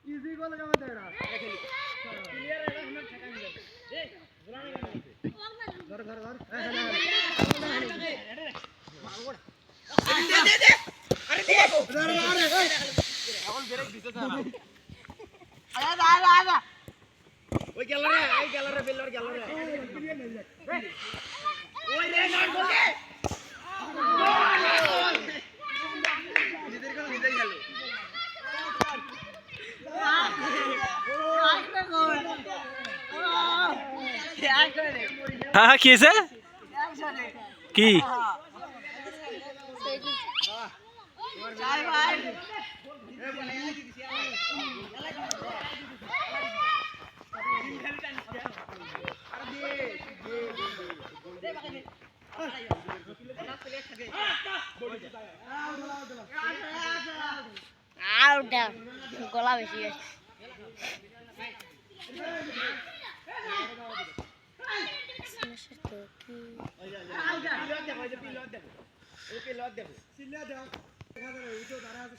easy গোল কেমন দেয় না ক্লিয়ার এটা আমরা ঠেকাই দিই এই গোলামি ধর ধর ধর দে দে আরে দে আরে এখন ব্রেক দিতে না আরে আরে আরে ওই গেল রে বেলর গেল রে ওই রে নট গোল দে নিজের গোল নিজেই গেল হ্যাঁ কি আছে কি গলা বেশি আছে ওকে লট দেখো সিল্লা দাও দেখা যাবে ওই তো দাঁড়া আছে